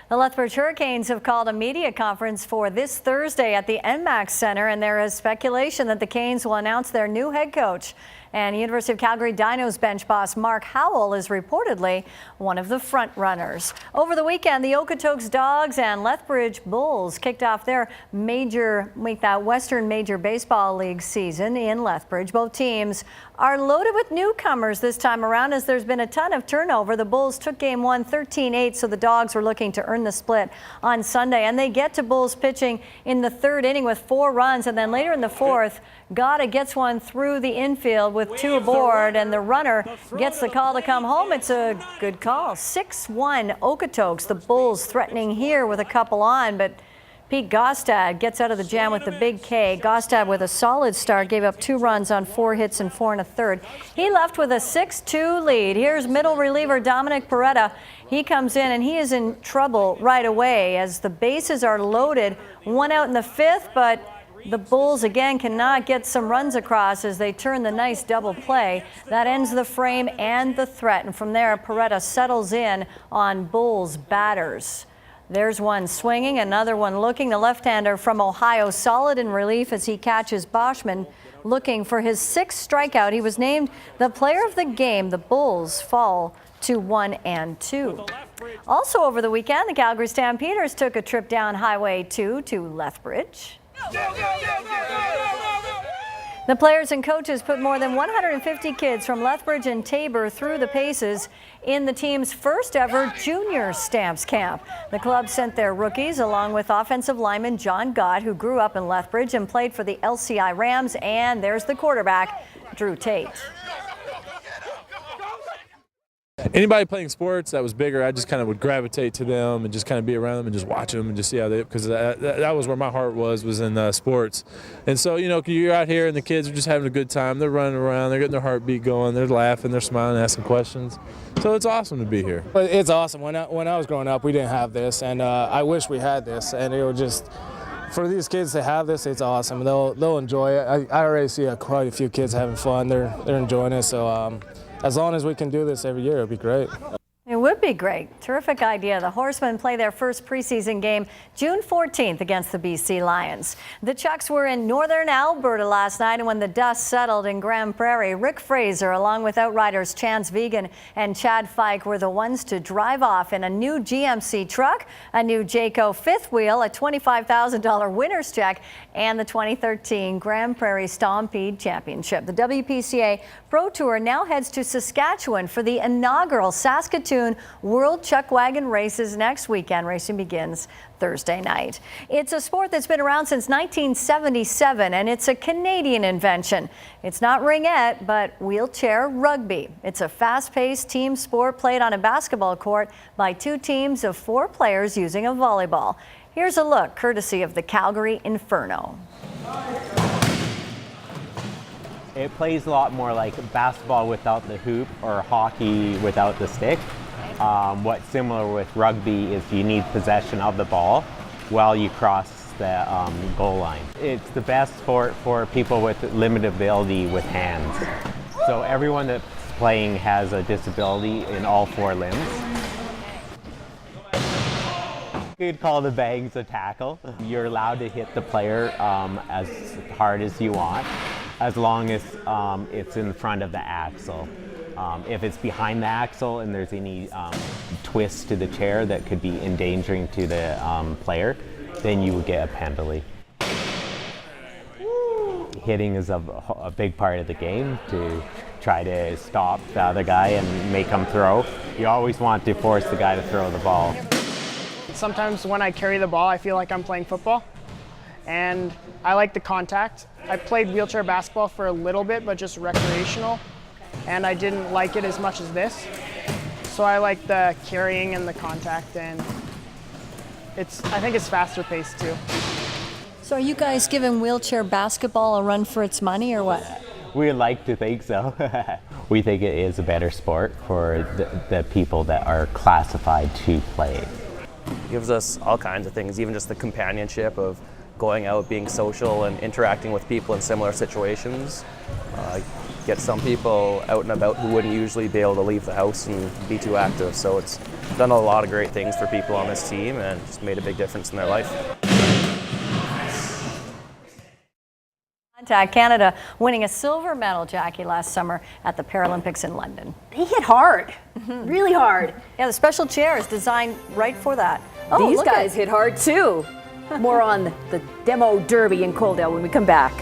The Lethbridge Hurricanes have called a media conference for this Thursday at the NMAX Center, and there is speculation that the Canes will announce their new head coach. And University of Calgary Dinos bench boss Mark Howell is reportedly one of the front runners. Over the weekend, the Okotoks Dogs and Lethbridge Bulls kicked off their Western Major Baseball League season in Lethbridge. Both teams are loaded with newcomers this time around as there's been a ton of turnover. The Bulls took game one 13-8, so the Dogs were looking to earn the split on Sunday. And they get to Bulls pitching in the third inning with 4 runs, and then later in the fourth, Gada gets one through the infield with 2 aboard, and the runner gets the call to come home. It's a good call. 6-1 Okotoks. The Bulls threatening here with a couple on, but Pete Gostad gets out of the jam with the big K. Gostad with a solid start, gave up 2 runs on 4 hits and 4 1/3. He left with a 6-2 lead. Here's middle reliever Dominic Peretta. He comes in and he is in trouble right away as the bases are loaded. 1 out in the 5th, but the Bulls again cannot get some runs across as they turn the nice double play. That ends the frame and the threat. And from there, Peretta settles in on Bulls batters. There's one swinging, another one looking. The left-hander from Ohio solid in relief as he catches Boschman looking for his 6th strikeout. He was named the player of the game. The Bulls fall to 1-2. Also over the weekend, the Calgary Stampeders took a trip down Highway 2 to Lethbridge. The players and coaches put more than 150 kids from Lethbridge and Tabor through the paces in the team's first ever junior Stamps camp. The club sent their rookies along with offensive lineman John Gott, who grew up in Lethbridge and played for the LCI Rams, and there's the quarterback, Drew Tate. Anybody playing sports that was bigger, I just kind of would gravitate to them and just kind of be around them and just watch them and just see how they, because that was where my heart was in sports. And so, you know, you're out here and the kids are just having a good time. They're running around, they're getting their heartbeat going, they're laughing, they're smiling, asking questions. So it's awesome to be here. But it's awesome. When I was growing up, we didn't have this, and I wish we had this. And it was just, for these kids to have this, it's awesome. They'll enjoy it. I already see quite a few kids having fun. They're enjoying it. So as long as we can do this every year, it'd be great. It would be great. Terrific idea. The Horsemen play their first preseason game June 14th against the BC Lions. The Chucks were in northern Alberta last night, and when the dust settled in Grand Prairie, Rick Fraser, along with outriders Chance Vegan and Chad Fike, were the ones to drive off in a new GMC truck, a new Jayco 5th wheel, a $25,000 winner's check, and the 2013 Grand Prairie Stompede Championship. The WPCA Pro Tour now heads to Saskatchewan for the inaugural Saskatoon World Chuck Wagon Races next weekend. Racing begins Thursday night. It's a sport that's been around since 1977, and it's a Canadian invention. It's not ringette, but wheelchair rugby. It's a fast-paced team sport played on a basketball court by 2 teams of 4 players using a volleyball. Here's a look courtesy of the Calgary Inferno. It plays a lot more like basketball without the hoop or hockey without the stick. What's similar with rugby is you need possession of the ball while you cross the goal line. It's the best sport for people with limited ability with hands. So everyone that's playing has a disability in all 4 limbs. You could call the bangs a tackle. You're allowed to hit the player as hard as you want, as long as it's in front of the axle. If it's behind the axle and there's any twist to the chair that could be endangering to the player, then you would get a penalty. Hitting is a big part of the game to try to stop the other guy and make him throw. You always want to force the guy to throw the ball. Sometimes when I carry the ball, I feel like I'm playing football, and I like the contact. I played wheelchair basketball for a little bit, but just recreational, and I didn't like it as much as this. So I like the carrying and the contact, and I think it's faster paced too. So are you guys giving wheelchair basketball a run for its money or what? We like to think so. We think it is a better sport for the people that are classified to play. It gives us all kinds of things, even just the companionship of going out, being social and interacting with people in similar situations. Get some people out and about who wouldn't usually be able to leave the house and be too active, so it's done a lot of great things for people on this team and just made a big difference in their life. Contact Canada winning a silver medal, Jackie, last summer at the Paralympics in London. He hit hard, really hard. Yeah, the special chair is designed right for that. These guys hit hard too. More on the demo derby in Coaldale when we come back.